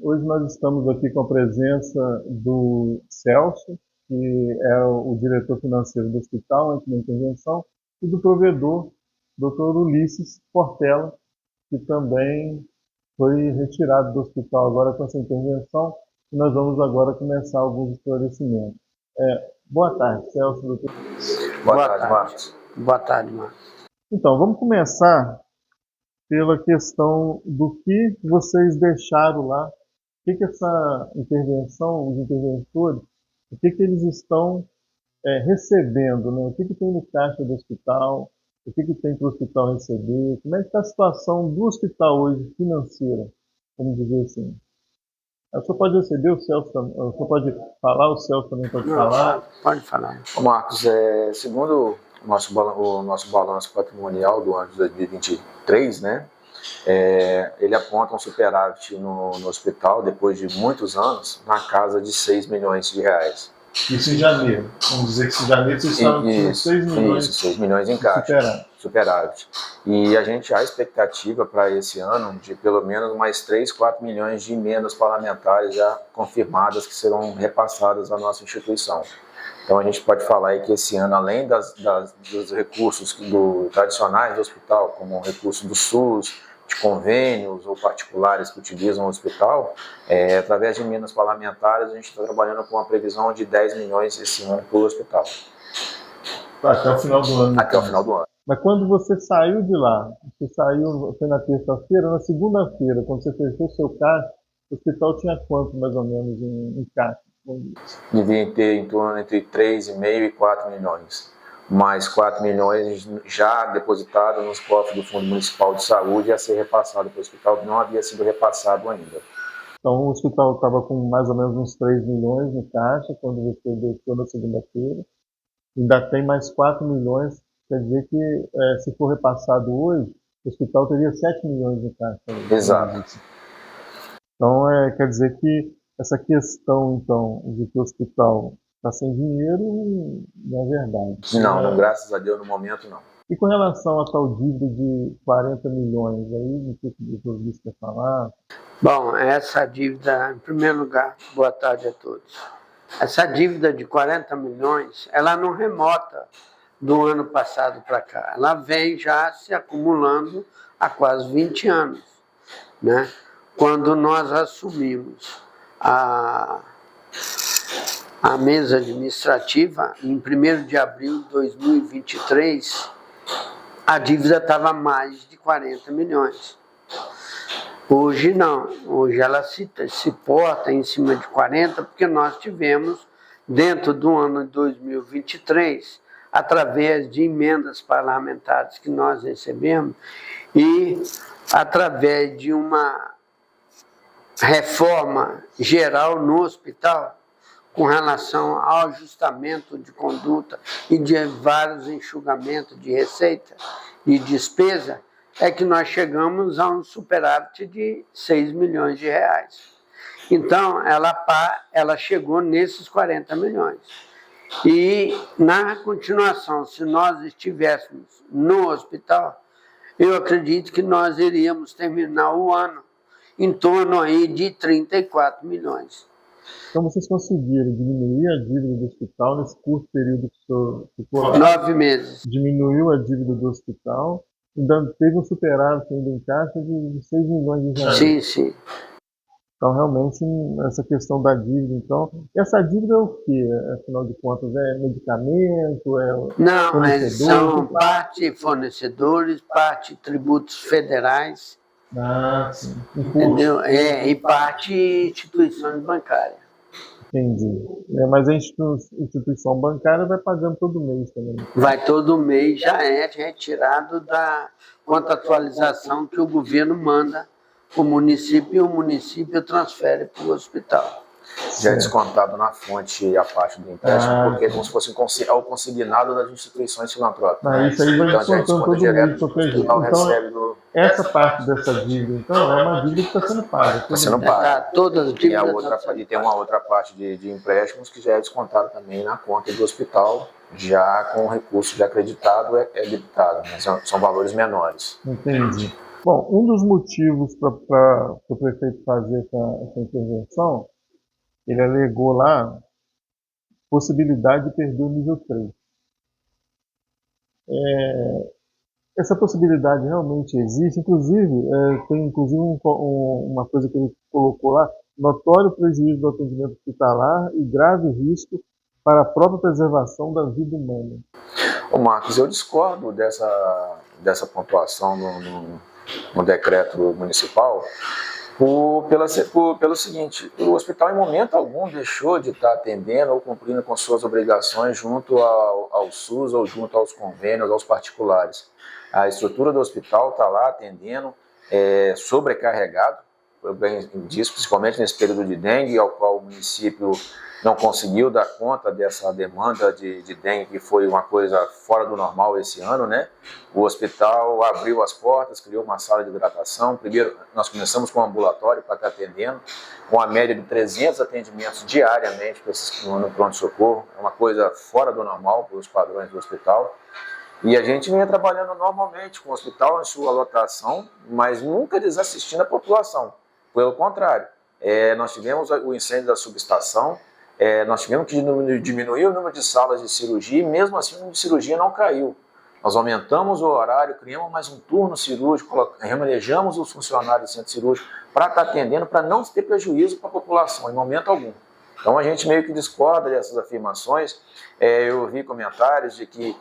Hoje nós estamos aqui com a presença do Celso, que é o diretor financeiro do hospital, aqui na intervenção, e do provedor, Dr. Ulisses Portela, que também foi retirado do hospital agora com essa intervenção, e nós vamos agora começar alguns esclarecimentos. Boa tarde, Celso, doutor. Boa tarde, Marcos. Boa tarde, Marcos. Então, vamos começar pela questão do que vocês deixaram lá, o que essa intervenção, os interventores, o que eles estão recebendo, né? O que tem no caixa do hospital, o que tem para o hospital receber, como é que está a situação do hospital hoje financeira, vamos dizer assim. O senhor pode receber, o Celso, o senhor pode falar, o Celso também pode falar? Pode falar. Marcos, segundo o nosso balanço patrimonial do ano de 2023, né, ele aponta um superávit no hospital, depois de muitos anos, na casa de 6 milhões de reais. Isso em janeiro. Vamos dizer que em janeiro vocês estavam com 6 milhões. Isso, 6 milhões em caixa. Superávit. E há expectativa para esse ano de pelo menos mais 3, 4 milhões de emendas parlamentares já confirmadas que serão repassadas à nossa instituição. Então a gente pode falar aí que esse ano, além dos recursos tradicionais do hospital, como o recurso do SUS, de convênios ou particulares que utilizam o hospital, através de emendas parlamentares, a gente está trabalhando com uma previsão de 10 milhões esse ano para o hospital. Até o final do ano. Até o final do ano. Mas quando você saiu de lá, foi na terça-feira, na segunda-feira, quando você fechou o seu caixa, o hospital tinha quanto mais ou menos em caixa? Devia ter em torno entre 3,5 e 4 milhões. Mais 4 milhões já depositados nos cofres do Fundo Municipal de Saúde a ser repassado para o hospital, que não havia sido repassado ainda. Então o hospital estava com mais ou menos uns 3 milhões no caixa, quando você deixou na segunda-feira. Ainda tem mais 4 milhões, quer dizer que se for repassado hoje, o hospital teria 7 milhões no caixa. Exato. Então quer dizer que essa questão então, de que o hospital está sem dinheiro, não é verdade. Não, graças a Deus, no momento, não. E com relação a tal dívida de 40 milhões, aí, não sei se o doutor Luiz quer falar. Bom, essa dívida, em primeiro lugar, boa tarde a todos. Essa dívida de 40 milhões, ela não remota do ano passado para cá. Ela vem já se acumulando há quase 20 anos, né? Quando nós assumimos a mesa administrativa, em 1º de abril de 2023, a dívida estava mais de 40 milhões. Hoje não, hoje ela se porta em cima de 40, porque nós tivemos, dentro do ano de 2023, através de emendas parlamentares que nós recebemos e através de uma reforma geral no hospital, com relação ao ajustamento de conduta e de vários enxugamentos de receita e despesa, é que nós chegamos a um superávit de 6 milhões de reais. Então, ela chegou nesses 40 milhões. E, na continuação, se nós estivéssemos no hospital, eu acredito que nós iríamos terminar o ano em torno aí de 34 milhões. Então vocês conseguiram diminuir a dívida do hospital nesse curto período que o senhor ficou lá? 9 meses. Diminuiu a dívida do hospital, ainda teve um superávit ainda em caixa de 6 milhões de reais. Sim, sim. Então realmente essa questão da dívida, então, essa dívida é o quê? Afinal de contas, é medicamento? Não, são parte fornecedores, parte tributos federais. Ah, sim. Entendeu? E parte instituições bancárias. Entendi. Mas a instituição bancária vai pagando todo mês também. Vai todo mês, já é retirado da contratualização que o governo manda para o município e o município transfere para o hospital. Já é descontado na fonte a parte do empréstimo, porque é como se fosse o consignado das instituições filantrópicas. Isso aí vai descontando todo mês. Então, essa parte dessa dívida, então, é uma dívida que está sendo paga. Está sendo paga. Todas as dívidas. E tem uma outra parte de empréstimos que já é descontado também na conta do hospital, já com o recurso já acreditado é debitado, mas são valores menores. Entendi. Bom, um dos motivos para o prefeito fazer essa intervenção, ele alegou lá possibilidade de perder o nível 3. Essa possibilidade realmente existe, inclusive, tem uma coisa que ele colocou lá, notório prejuízo do atendimento hospitalar e grave risco para a própria preservação da vida humana. Ô Marcos, eu discordo dessa pontuação no decreto municipal pelo seguinte: o hospital em momento algum deixou de estar atendendo ou cumprindo com suas obrigações junto ao SUS ou junto aos convênios, aos particulares. A estrutura do hospital está lá atendendo, sobrecarregado, disso, principalmente nesse período de dengue, ao qual o município não conseguiu dar conta dessa demanda de dengue, que foi uma coisa fora do normal esse ano, né? O hospital abriu as portas, criou uma sala de hidratação. Primeiro, nós começamos com um ambulatório para estar atendendo, com a média de 300 atendimentos diariamente no pronto-socorro. É uma coisa fora do normal para os padrões do hospital. E a gente vinha trabalhando normalmente com o hospital em sua lotação, mas nunca desassistindo a população. Pelo contrário, nós tivemos o incêndio da subestação, nós tivemos que diminuir o número de salas de cirurgia e mesmo assim o número de cirurgia não caiu. Nós aumentamos o horário, criamos mais um turno cirúrgico, remanejamos os funcionários do centro cirúrgico para estar atendendo, para não ter prejuízo para a população, em momento algum. Então a gente meio que discorda dessas afirmações. Eu ouvi comentários de que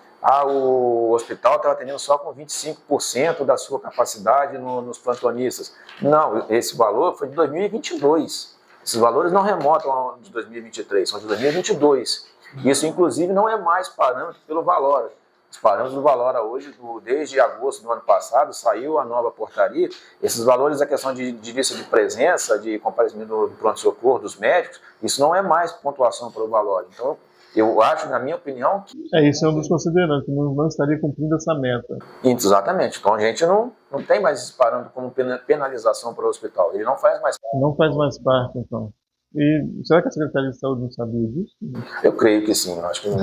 o hospital estava atendendo só com 25% da sua capacidade nos plantonistas. Não, esse valor foi de 2022. Esses valores não remontam ao ano de 2023, são de 2022. Isso, inclusive, não é mais parâmetro pelo Valora. Os parâmetros do Valora hoje, desde agosto do ano passado, saiu a nova portaria. Esses valores, a questão de lista de presença, de comparecimento do pronto-socorro, dos médicos, isso não é mais pontuação para o Valora. Então, eu acho, na minha opinião, que... Isso é um dos considerantes, que não estaria cumprindo essa meta. Exatamente. Então, a gente não tem mais esse parâmetro como penalização para o hospital. Ele não faz mais parte. Não faz mais parte, então. E será que a Secretaria de Saúde não sabia disso? Eu creio que sim, eu acho que não.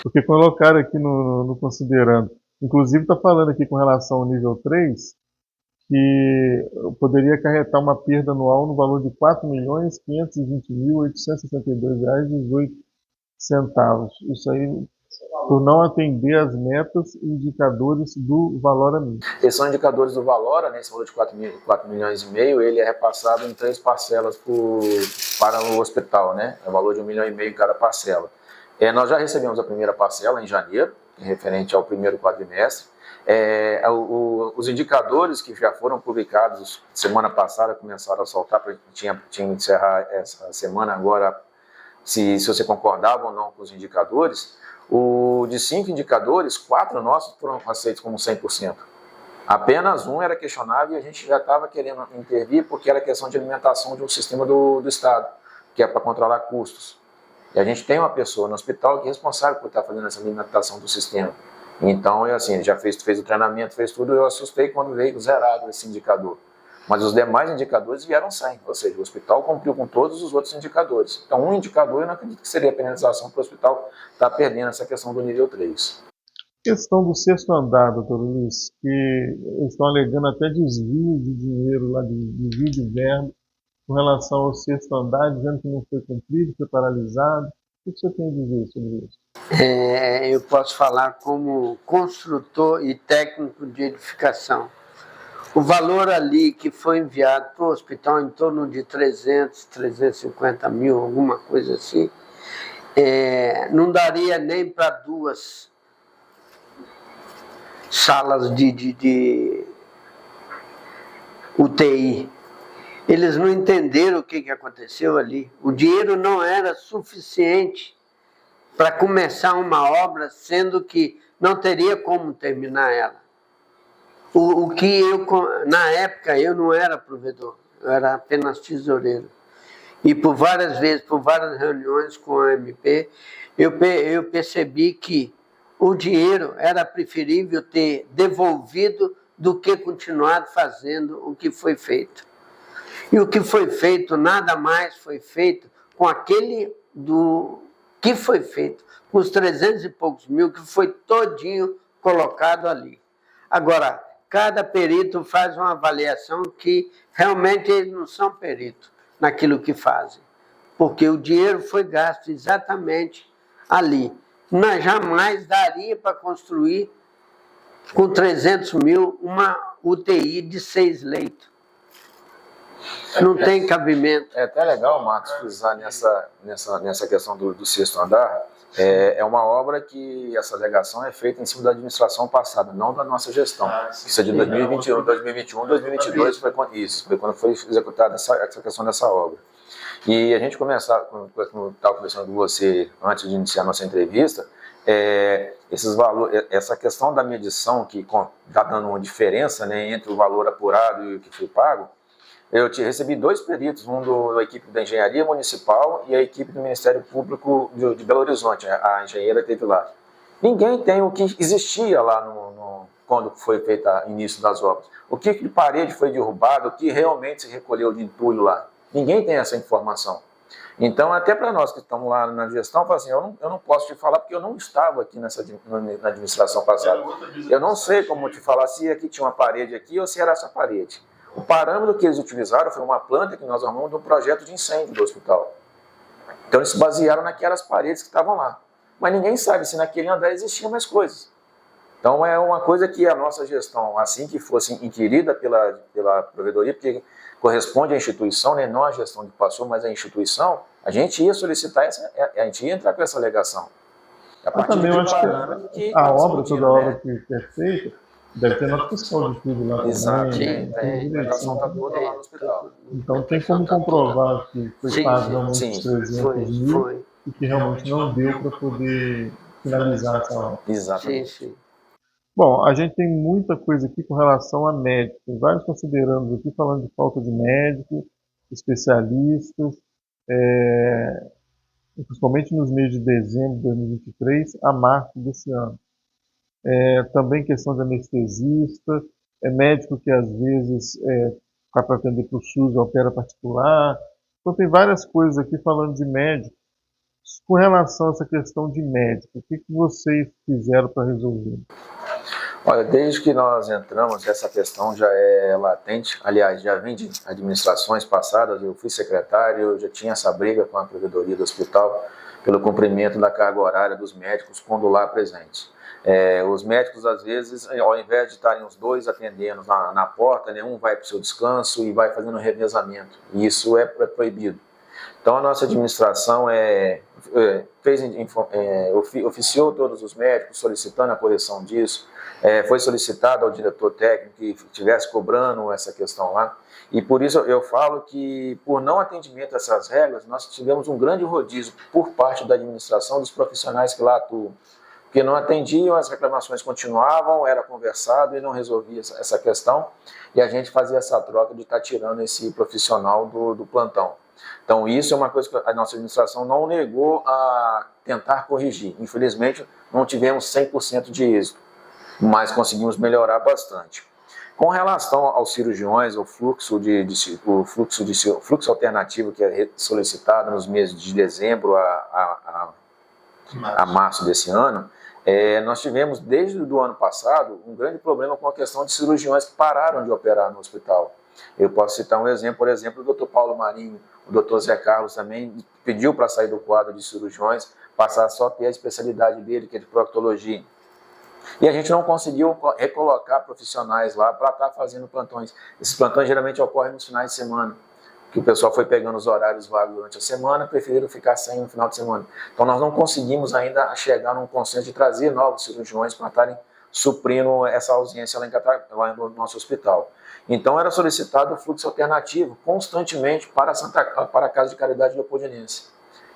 Porque colocaram aqui no considerando, inclusive está falando aqui com relação ao nível 3, que poderia acarretar uma perda anual no valor de R$ 4.520.862,18. Isso aí por não atender as metas e indicadores do Valora mesmo. Esses são indicadores do Valora, né? Esse valor de 4 milhões e meio, ele é repassado em 3 parcelas para o hospital, né? É o valor de 1,5 milhão em cada parcela. Nós já recebemos a primeira parcela em janeiro, referente ao primeiro quadrimestre. Os indicadores que já foram publicados semana passada começaram a soltar, para tinha que encerrar essa semana agora, se você concordava ou não com os indicadores. De 5 indicadores, 4 nossos foram aceitos como 100%. Apenas um era questionável e a gente já estava querendo intervir porque era questão de alimentação de um sistema do Estado, que é para controlar custos. E a gente tem uma pessoa no hospital que é responsável por estar fazendo essa alimentação do sistema. Então, ele já fez o treinamento, fez tudo, eu assustei quando veio zerado esse indicador. Mas os demais indicadores vieram 100, ou seja, o hospital cumpriu com todos os outros indicadores. Então, um indicador, eu não acredito que seria penalização para o hospital estar perdendo essa questão do nível 3. Questão do 6º andar, doutor Luiz, que eles estão alegando até desvio de dinheiro lá, desvio de verba, com relação ao 6º andar, dizendo que não foi cumprido, foi paralisado. O que você tem a dizer sobre isso? Eu posso falar como construtor e técnico de edificação. O valor ali que foi enviado para o hospital, em torno de 350 mil, alguma coisa assim, não daria nem para 2 salas de UTI. Eles não entenderam o que aconteceu ali. O dinheiro não era suficiente para começar uma obra, sendo que não teria como terminar ela. Na época, eu não era provedor, eu era apenas tesoureiro. E por várias vezes, por várias reuniões com a MP, eu percebi que o dinheiro era preferível ter devolvido do que continuar fazendo o que foi feito. E o que foi feito, nada mais foi feito com aquele que foi feito, com os 300 e poucos mil que foi todinho colocado ali. Agora, cada perito faz uma avaliação que realmente eles não são peritos naquilo que fazem, porque o dinheiro foi gasto exatamente ali. Mas jamais daria para construir com 300 mil uma UTI de 6 leitos. Não tem cabimento. É até legal, Marcos, frisar nessa questão do sexto andar. É uma obra que essa alegação é feita em cima da administração passada, não da nossa gestão. Isso é de 2021, 2022 foi quando foi executada essa questão dessa obra. E a gente começar, como eu estava conversando com você antes de iniciar a nossa entrevista, esses valores, essa questão da medição que está dando uma diferença, né, entre o valor apurado e o que foi pago. Eu recebi 2 peritos, um da equipe da Engenharia Municipal e a equipe do Ministério Público de Belo Horizonte, a engenheira esteve lá. Ninguém tem o que existia lá quando foi feito o início das obras. O que de parede foi derrubado, o que realmente se recolheu de entulho lá. Ninguém tem essa informação. Então, até para nós que estamos lá na gestão, assim, eu não posso te falar porque eu não estava aqui na administração passada. Eu não sei como te falar se aqui tinha uma parede aqui ou se era essa parede. O parâmetro que eles utilizaram foi uma planta que nós arrumamos de um projeto de incêndio do hospital. Então eles se basearam naquelas paredes que estavam lá. Mas ninguém sabe se naquele andar existiam mais coisas. Então é uma coisa que a nossa gestão, assim que fosse inquirida pela provedoria, porque corresponde à instituição, né, não à gestão que passou, mas à instituição, a gente ia solicitar, a gente ia entrar com essa alegação. Eu também acho que a obra, toda a obra que é feita, deve ter nota fiscal de tudo lá. Exato. Lá no hospital. Então tem como comprovar que foi pago realmente os 300 mil e que realmente não deu para poder finalizar essa obra. Exatamente. Bom, a gente tem muita coisa aqui com relação a médicos. Vários consideramos aqui falando de falta de médicos, especialistas, principalmente nos meses de dezembro de 2023 a março desse ano. Também questão de anestesista, médico que às vezes, para atender para o SUS, opera particular. Então tem várias coisas aqui falando de médico. Com relação a essa questão de médico, o que vocês fizeram para resolver? Olha, desde que nós entramos, essa questão já é latente. Aliás, já vem de administrações passadas, eu fui secretário, eu já tinha essa briga com a provedoria do hospital pelo cumprimento da carga horária dos médicos quando lá presentes. Os médicos, às vezes, ao invés de estarem os 2 atendendo na porta, né, um vai para o seu descanso e vai fazendo um revezamento. E isso é proibido. Então, a nossa administração oficiou todos os médicos solicitando a correção disso. Foi solicitado ao diretor técnico que estivesse cobrando essa questão lá. E por isso eu falo que, por não atendimento a essas regras, nós tivemos um grande rodízio por parte da administração dos profissionais que lá atuam. Porque não atendiam, as reclamações continuavam, era conversado e não resolvia essa questão. E a gente fazia essa troca de estar tirando esse profissional do plantão. Então isso é uma coisa que a nossa administração não negou a tentar corrigir. Infelizmente não tivemos 100% de êxito, mas conseguimos melhorar bastante. Com relação aos cirurgiões, o fluxo alternativo que é solicitado nos meses de dezembro a março desse ano, nós tivemos desde o ano passado um grande problema com a questão de cirurgiões que pararam de operar no hospital. Eu posso citar um exemplo, por exemplo, o Dr. Paulo Marinho, o Dr. Zé Carlos também pediu para sair do quadro de cirurgiões, passar só a ter a especialidade dele, que é de proctologia. E a gente não conseguiu recolocar profissionais lá para estar fazendo plantões. Esses plantões geralmente ocorrem nos finais de semana, que o pessoal foi pegando os horários vagos durante a semana, preferiram ficar sem no final de semana. Então nós não conseguimos ainda chegar num consenso de trazer novos cirurgiões para estarem suprindo essa ausência lá no nosso hospital. Então era solicitado o fluxo alternativo constantemente para a Casa de Caridade Leopoldinense,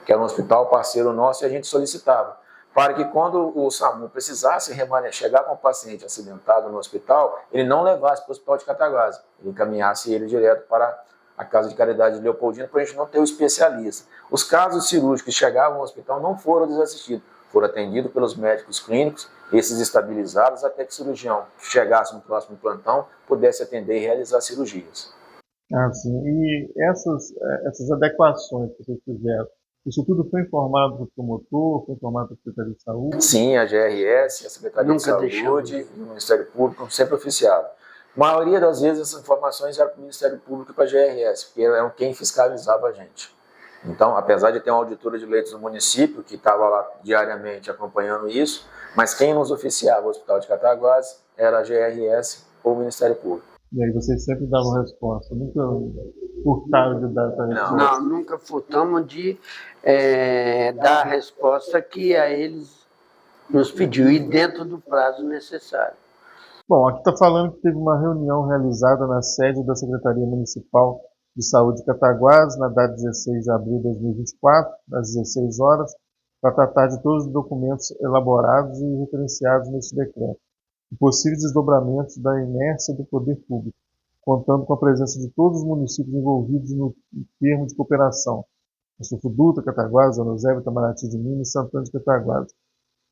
que era um hospital parceiro nosso, e a gente solicitava, para que quando o SAMU precisasse chegar com o paciente acidentado no hospital, ele não levasse para o Hospital de Cataguases, ele encaminhasse ele direto para a Casa de Caridade de Leopoldina, para a gente não ter o especialista. Os casos cirúrgicos que chegavam ao hospital não foram desassistidos, foram atendidos pelos médicos clínicos, esses estabilizados, até que o cirurgião chegasse no próximo plantão, pudesse atender e realizar cirurgias. Sim. E essas adequações que vocês fizeram, isso tudo foi informado para o promotor, foi informado para a Secretaria de Saúde? Sim, a GRS, a Secretaria de Saúde e o Ministério Público sempre oficiado. A maioria das vezes essas informações eram para o Ministério Público e para a GRS, porque eram quem fiscalizava a gente. Então, apesar de ter uma auditora de leitos do município, que estava lá diariamente acompanhando isso, mas quem nos oficiava o Hospital de Cataguases era a GRS ou o Ministério Público. E aí vocês sempre davam resposta, nunca furtaram de dar essa resposta? Não, nunca furtamos de dar a resposta que a eles nos pediu e dentro do prazo necessário. Bom, aqui está falando que teve uma reunião realizada na sede da Secretaria Municipal de Saúde de Cataguases, na data 16 de abril de 2024, às 16 horas, para tratar de todos os documentos elaborados e referenciados neste decreto, e possíveis desdobramentos da inércia do poder público, contando com a presença de todos os municípios envolvidos no termo de cooperação, Astolfo Dutra, Cataguases, Ana Eusébio, Itamaraty de Minas e Santana de Cataguases,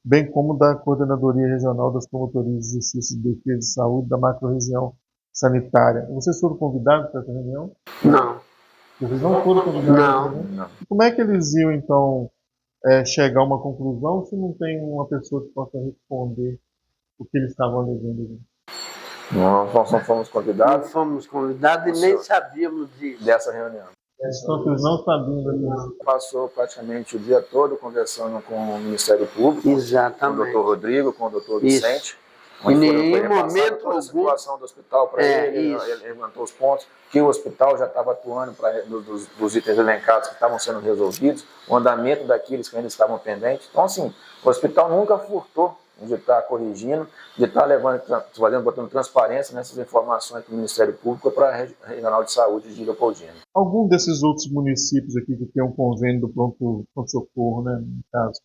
bem como da Coordenadoria Regional das Promotorias de Justiça e Defesa de Saúde da Macro-Região Sanitária. Vocês foram convidados para essa reunião? Não. Vocês não foram convidados? Não. E como é que eles iam, então, chegar a uma conclusão se não tem uma pessoa que possa responder o que eles estavam alegando? Nós não fomos convidados? Não fomos convidados e nem sabíamos disso. Dessa reunião. Então, eles não sabiam disso. Passou praticamente o dia todo conversando com o Ministério Público, Exatamente. com o Dr. Rodrigo, com o Dr. Vicente. Em nenhum momento toda a situação do hospital para ele levantou os pontos, que o hospital já estava atuando dos itens elencados que estavam sendo resolvidos, o andamento daqueles que ainda estavam pendentes. Então, assim, o hospital nunca furtou de estar corrigindo, de estar botando transparência nessas informações para o Ministério Público e para a Regional de Saúde de Leopoldina. Algum desses outros municípios aqui que tem um convênio do pronto-socorro, né, no caso,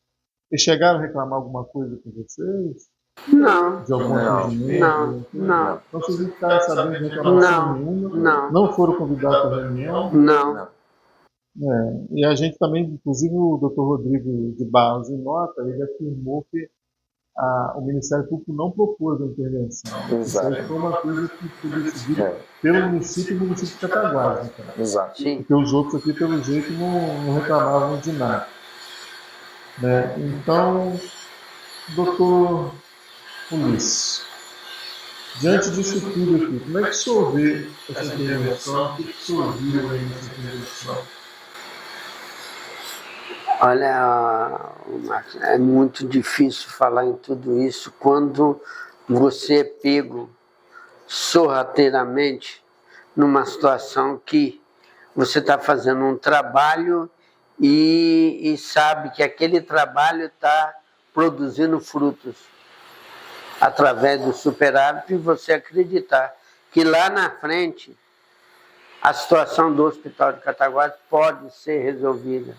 eles chegaram a reclamar alguma coisa com vocês? Não. De algum atendimento? Não. Então vocês não ficaram sabendo de reclamação nenhuma? Não foram convidados para a reunião? Não. E a gente também, inclusive o Dr. Rodrigo de Barros, em nota, ele afirmou que o Ministério Público não propôs a intervenção. Exato. Isso foi uma coisa que foi decidida pelo município e o município de Cataguases. Então. Exato. Porque os outros aqui, pelo jeito, não reclamavam de nada. Né? Então, doutor Ulisses, diante disso tudo aqui, como é que o senhor vê essa intervenção? O que o senhor viu aí nessa intervenção? Olha, Marcos, é muito difícil falar em tudo isso quando você é pego sorrateiramente numa situação que você está fazendo um trabalho e sabe que aquele trabalho está produzindo frutos através do superávit e você acreditar que lá na frente a situação do Hospital de Cataguases pode ser resolvida.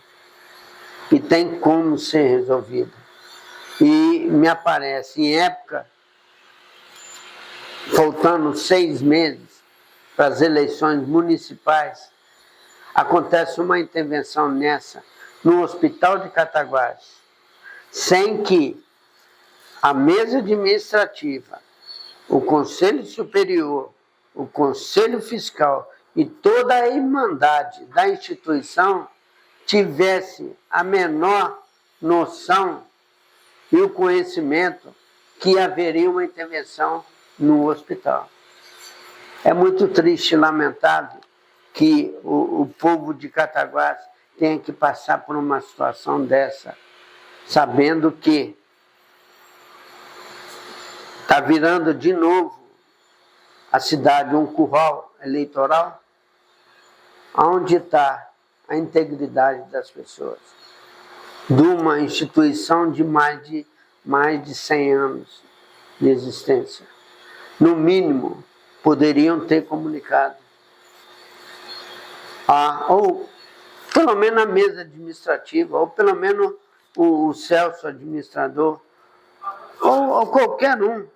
E tem como ser resolvida. E me aparece, em época, faltando 6 meses para as eleições municipais, acontece uma intervenção nessa, no Hospital de Cataguases, sem que a mesa administrativa, o Conselho Superior, o Conselho Fiscal e toda a irmandade da instituição tivesse a menor noção e o conhecimento que haveria uma intervenção no hospital. É muito triste e lamentável que o povo de Cataguases tenha que passar por uma situação dessa, sabendo que está virando de novo a cidade um curral eleitoral, onde está a integridade das pessoas, de uma instituição de mais de 100 anos de existência. No mínimo, poderiam ter comunicado. Ou pelo menos a mesa administrativa, ou pelo menos o Celso administrador, ou qualquer um.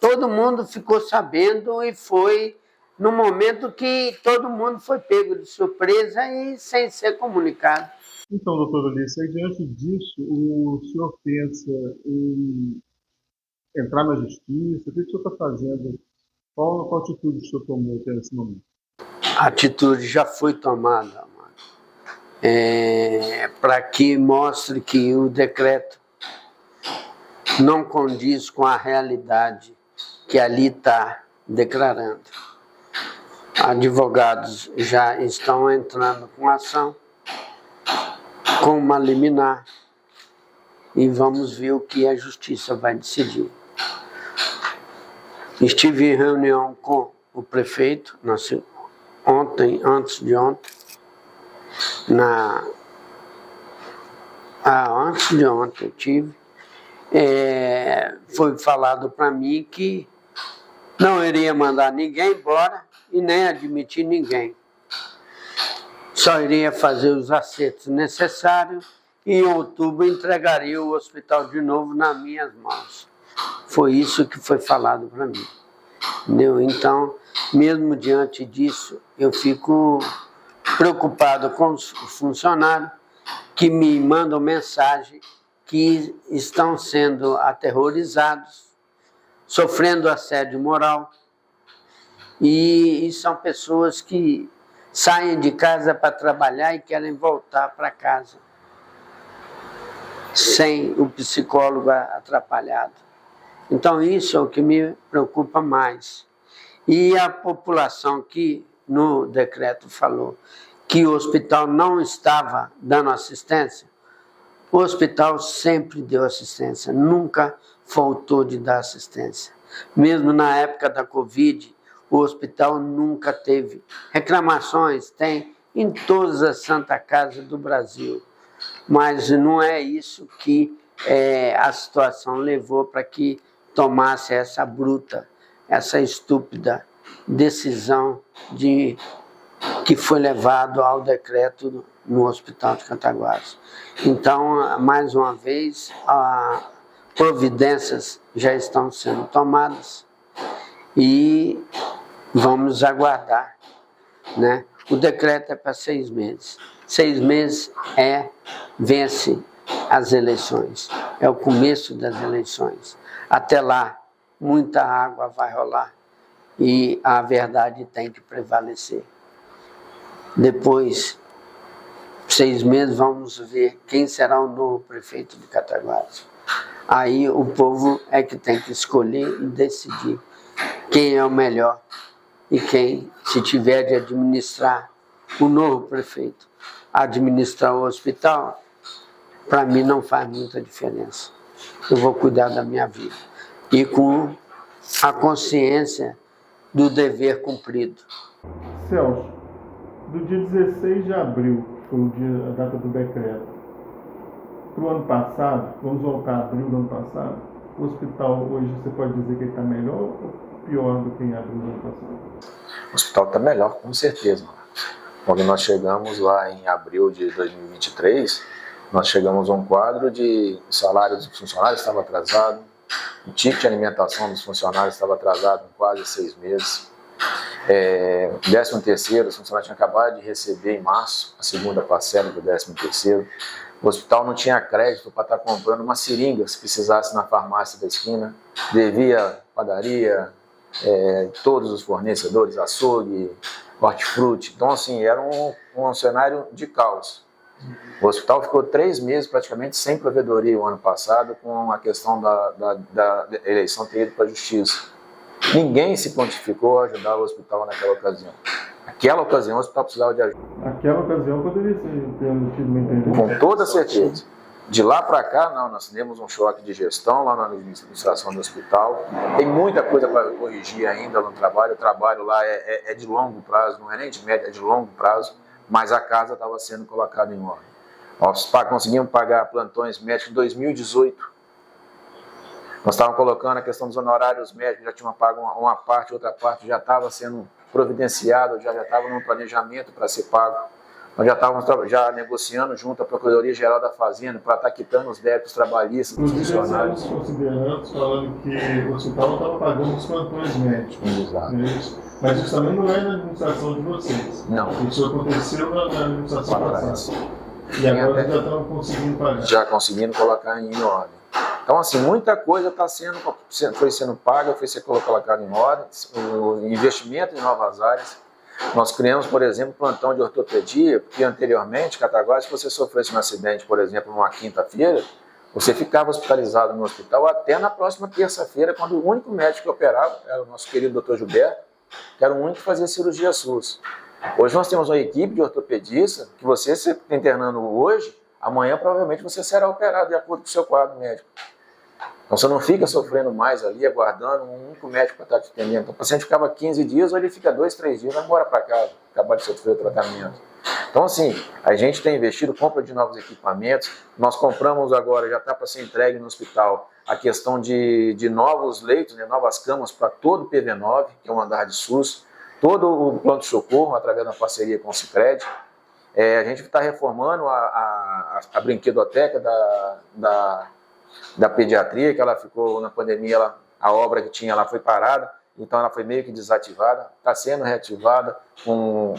Todo mundo ficou sabendo e foi no momento que todo mundo foi pego de surpresa e sem ser comunicado. Então, doutor Ulisses, aí diante disso, o senhor pensa em entrar na justiça? O que o senhor está fazendo? Qual atitude o senhor tomou até esse momento? A atitude já foi tomada, para que mostre que o decreto não condiz com a realidade que ali está declarando. Advogados já estão entrando com ação, com uma liminar, e vamos ver o que a justiça vai decidir. Estive em reunião com o prefeito antes de ontem, antes de ontem eu tive, foi falado para mim que não iria mandar ninguém embora e nem admitir ninguém. Só iria fazer os acertos necessários e em outubro entregaria o hospital de novo nas minhas mãos. Foi isso que foi falado para mim. Entendeu? Então, mesmo diante disso, eu fico preocupado com os funcionários que me mandam mensagem que estão sendo aterrorizados, sofrendo assédio moral, e são pessoas que saem de casa para trabalhar e querem voltar para casa, sem o psicólogo atrapalhado. Então isso é o que me preocupa mais. E a população que no decreto falou que o hospital não estava dando assistência, o hospital sempre deu assistência, nunca faltou de dar assistência. Mesmo na época da Covid, o hospital nunca teve reclamações, tem em todas as Santa Casas do Brasil. Mas não é isso que a situação levou para que tomasse essa bruta, essa estúpida decisão que foi levado ao decreto no Hospital de Cataguases. Então, mais uma vez, providências já estão sendo tomadas e vamos aguardar, né? O decreto é para 6 meses. 6 meses vence as eleições, é o começo das eleições. Até lá, muita água vai rolar e a verdade tem que prevalecer. Depois, 6 meses, vamos ver quem será o novo prefeito de Cataguases. Aí o povo é que tem que escolher e decidir quem é o melhor e quem, se tiver de administrar o novo prefeito, administrar o hospital, para mim não faz muita diferença. Eu vou cuidar da minha vida e com a consciência do dever cumprido. Celso, do dia 16 de abril, que foi a data do decreto, para o ano passado, vamos voltar a abril do ano passado, o hospital hoje você pode dizer que ele está melhor ou pior do que em abril do ano passado? O hospital está melhor, com certeza. Quando nós chegamos lá em abril de 2023, nós chegamos a um quadro de salários dos funcionários estava atrasado, o ticket de alimentação dos funcionários estava atrasado em quase 6 meses. 13º, os funcionários tinham acabado de receber em março a segunda parcela do 13º. O hospital não tinha crédito para estar comprando uma seringa se precisasse na farmácia da esquina, devia padaria, todos os fornecedores, açougue, hortifruti. Então, assim, era um cenário de caos. O hospital ficou 3 meses praticamente sem provedoria o ano passado, com a questão da eleição ter ido para a justiça. Ninguém se prontificou a ajudar o hospital naquela ocasião. Naquela ocasião, o hospital precisava de ajuda. Naquela ocasião poderia ter tido uma intervenção. Com toda certeza. De lá para cá, não, nós temos um choque de gestão lá na administração do hospital. Tem muita coisa para corrigir ainda no trabalho. O trabalho lá é de longo prazo, não é nem de médio, é de longo prazo. Mas a casa estava sendo colocada em ordem. Nós conseguimos pagar plantões médicos em 2018. Nós estávamos colocando a questão dos honorários médicos, já tinha pago uma parte, outra parte já estava sendo providenciado, já estava no planejamento para ser pago. Nós já estávamos negociando junto à Procuradoria-Geral da Fazenda para estar quitando os débitos trabalhistas dos funcionários. Considerando, falando que o hospital não estava pagando os plantões médicos. Exato. Mas isso também não é na administração de vocês. Não. Isso aconteceu na administração passada. E agora já estão conseguindo pagar. Já conseguindo colocar em ordem. Então, assim, muita coisa foi sendo paga, foi sendo colocada em ordem, o investimento em novas áreas. Nós criamos, por exemplo, plantão de ortopedia, porque anteriormente, Cataguases, se você sofresse um acidente, por exemplo, numa quinta-feira, você ficava hospitalizado no hospital até na próxima terça-feira, quando o único médico que operava era o nosso querido Dr. Gilberto, que era o único que fazia cirurgia SUS. Hoje nós temos uma equipe de ortopedistas que você se internando hoje, amanhã provavelmente você será operado de acordo com o seu quadro médico. Então você não fica sofrendo mais ali, aguardando um único médico para estar te atendendo. Então o paciente ficava 15 dias, ou ele fica 2, 3 dias, vai embora para casa, acabar de sofrer o tratamento. Então assim, a gente tem investido, compra de novos equipamentos, nós compramos agora, já está para ser entregue no hospital, a questão de novos leitos, né, novas camas para todo o PV9, que é um andar de SUS, todo o pronto-socorro, através da parceria com o Sicredi. A gente está reformando a brinquedoteca da pediatria, que ela ficou na pandemia, a obra que tinha lá foi parada, então ela foi meio que desativada, está sendo reativada com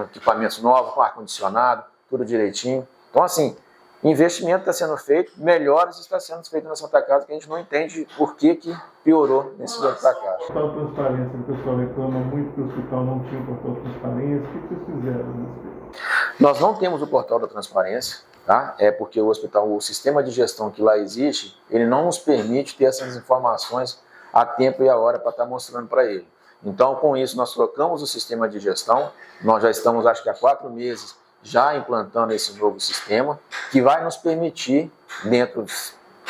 equipamentos novos, com ar-condicionado, tudo direitinho. Então assim, investimento está sendo feito, melhores está sendo feito na Santa Casa, que a gente não entende por que piorou nesse dentro da casa. O portal de transparência, o pessoal reclama muito que o hospital não tinha o portal de transparência. O que vocês fizeram? Nós não temos o portal da transparência, tá? É porque o hospital, o sistema de gestão que lá existe, ele não nos permite ter essas informações a tempo e a hora para estar mostrando para ele. Então, com isso, nós trocamos o sistema de gestão, nós já estamos, acho que há 4 meses, já implantando esse novo sistema, que vai nos permitir, dentro de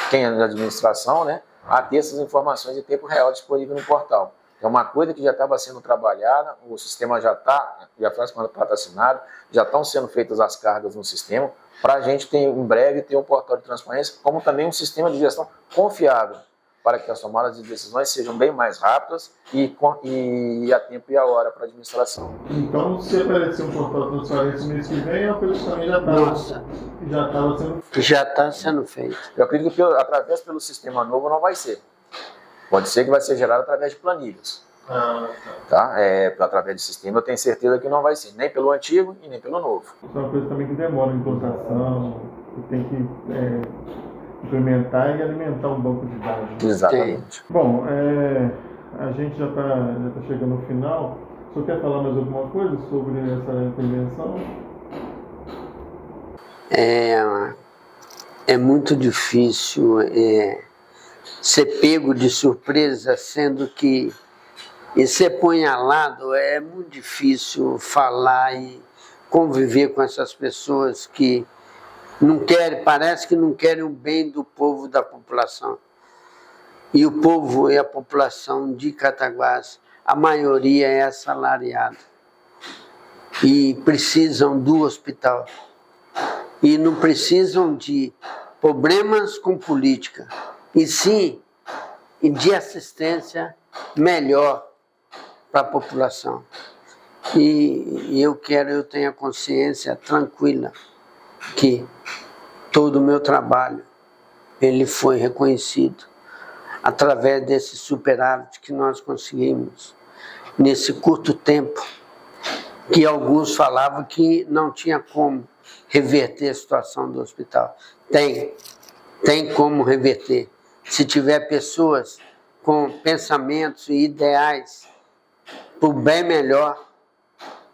quem é da administração, né, a ter essas informações em tempo real disponível no portal. É uma coisa que já estava sendo trabalhada, o sistema já foi assinado, já estão sendo feitas as cargas no sistema, para a gente ter, em breve ter um portal de transparência, como também um sistema de gestão confiável, para que as tomadas de decisões sejam bem mais rápidas e a tempo e a hora para a administração. Então, se aparecer um portal de transparência no mês que vem, a coisa também já está sendo feito. Eu acredito que através pelo sistema novo não vai ser. Pode ser que vai ser gerado através de planilhas. Tá? Através de sistema eu tenho certeza que não vai ser, nem pelo antigo e nem pelo novo. Isso é uma coisa também que demora em implantação, que tem que implementar e alimentar um banco de dados. Exatamente. Bom, a gente já está chegando ao final. O senhor quer falar mais alguma coisa sobre essa intervenção? É muito difícil ser pego de surpresa, sendo que ser apunhalado é muito difícil falar e conviver com essas pessoas que não querem, parece que não querem o bem do povo, da população. E o povo e a população de Cataguás, a maioria é assalariada e precisam do hospital. E não precisam de problemas com política, e sim de assistência melhor para a população. E eu tenho a consciência tranquila que todo o meu trabalho ele foi reconhecido através desse superávit que nós conseguimos nesse curto tempo, que alguns falavam que não tinha como reverter a situação do hospital. Tem como reverter. Se tiver pessoas com pensamentos e ideais para o bem melhor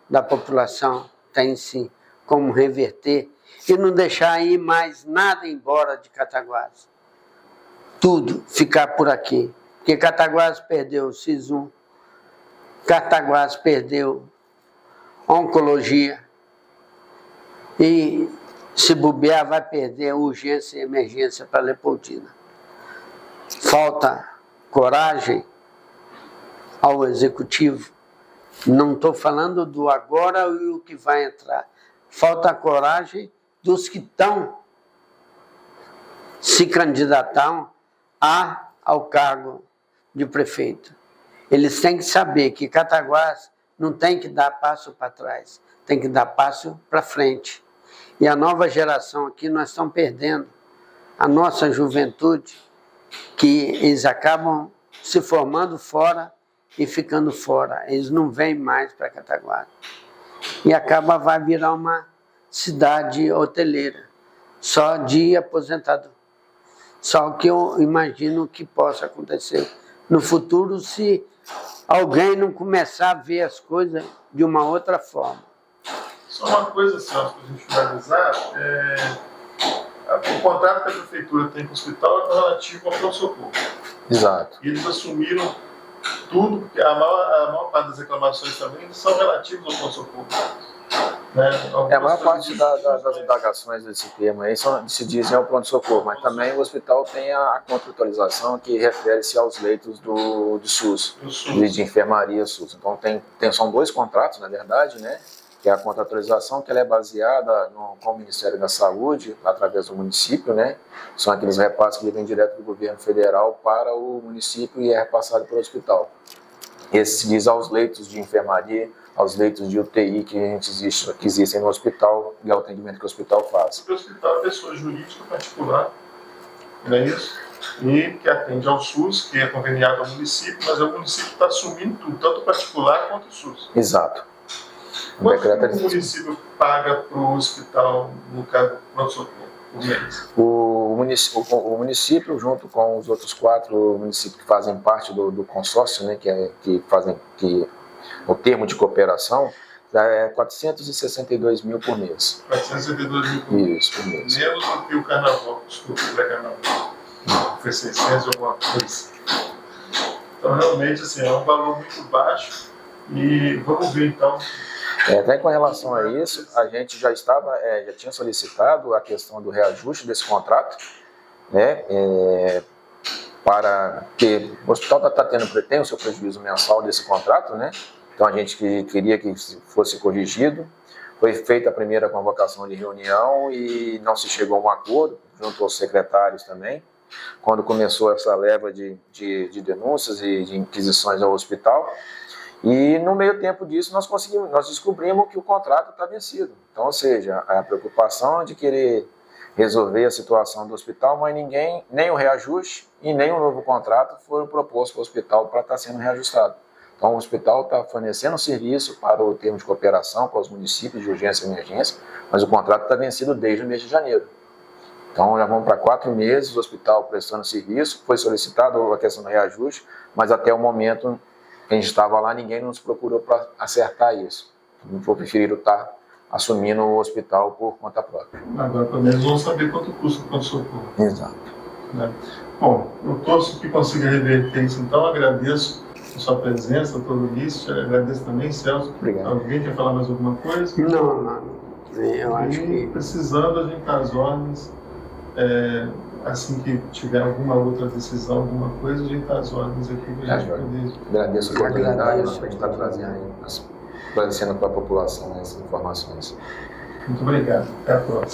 da população, tem sim como reverter e não deixar ir mais nada embora de Cataguás. Tudo ficar por aqui. Porque Cataguás perdeu o SIS-1, Cataguás perdeu oncologia e, se bobear, vai perder urgência e emergência para Leopoldina. Falta coragem ao executivo. Não estou falando do agora e o que vai entrar. Falta coragem dos que estão se candidatando ao cargo de prefeito. Eles têm que saber que Cataguás não tem que dar passo para trás, tem que dar passo para frente. E a nova geração aqui, nós estamos perdendo a nossa juventude, que eles acabam se formando fora e ficando fora. Eles não vêm mais para Cataguás. E vai virar uma cidade hoteleira, só de aposentado. Só que eu imagino que possa acontecer no futuro se alguém não começar a ver as coisas de uma outra forma. Só uma coisa, Celso, para a gente finalizar. O contrato que a prefeitura tem com o hospital é relativo ao pronto-socorro. Exato. E eles assumiram tudo, porque a maior parte das reclamações também são relativas ao pronto-socorro. Né? A maior parte das indagações desse tema aí se dizem ao pronto-socorro, mas também o hospital tem a contratualização que refere-se aos leitos do SUS, de enfermaria SUS. Então são dois contratos, na verdade, né? Que é a contratualização, que ela é baseada com o Ministério da Saúde, através do município, né? São aqueles repasses que vêm direto do governo federal para o município e é repassado para o hospital. Esse se diz aos leitos de enfermaria, aos leitos de UTI que existem no hospital e ao atendimento que o hospital faz. O hospital é pessoa jurídica particular, não é isso? E que atende ao SUS, que é conveniado ao município, mas o município está assumindo tudo, tanto o particular quanto o SUS. Exato. Quanto o município paga para o hospital, no caso do pronto-socorro, por mês? O município, junto com os outros 4 municípios que fazem parte do consórcio, né, que o termo de cooperação, é 462 mil por mês. 462 mil por mês? Isso, por mês. Menos do que o carnaval, desculpa, o pré-carnaval. Foi 600 alguma coisa. Então, realmente, assim, é um valor muito baixo. E vamos ver, então. Até com relação a isso, a gente já tinha solicitado a questão do reajuste desse contrato, né, para que o hospital tem o seu prejuízo mensal desse contrato, né? Então a gente queria que fosse corrigido. Foi feita a primeira convocação de reunião e não se chegou a um acordo, junto aos secretários também, quando começou essa leva de denúncias e de inquisições ao hospital. E no meio tempo disso nós descobrimos que o contrato está vencido. Então, ou seja, a preocupação de querer resolver a situação do hospital, mas nem o reajuste e nem o novo contrato foram propostos para o hospital para estar sendo reajustado. Então, o hospital está fornecendo serviço para o termo de cooperação, para os municípios de urgência e emergência, mas o contrato está vencido desde o mês de janeiro. Então, já vamos para 4 meses o hospital prestando serviço, foi solicitado a questão do reajuste, mas até o momento que a gente estava lá, ninguém nos procurou para acertar isso. Então, preferiram estar assumindo o hospital por conta própria. Agora, pelo menos, vamos saber quanto custa o pronto-socorro. Exato. Né? Bom, eu torço que consiga reverter isso, então agradeço a sua presença, todo isso, agradeço também, Celso. Obrigado. Alguém quer falar mais alguma coisa? Não. Eu acho que... Precisando, a gente está às ordens. Assim que tiver alguma outra decisão, alguma coisa, a gente está às ordens aqui para a gente poder... Agradeço a oportunidade para a gente estar trazendo para a população essas informações. Muito obrigado. Até a próxima.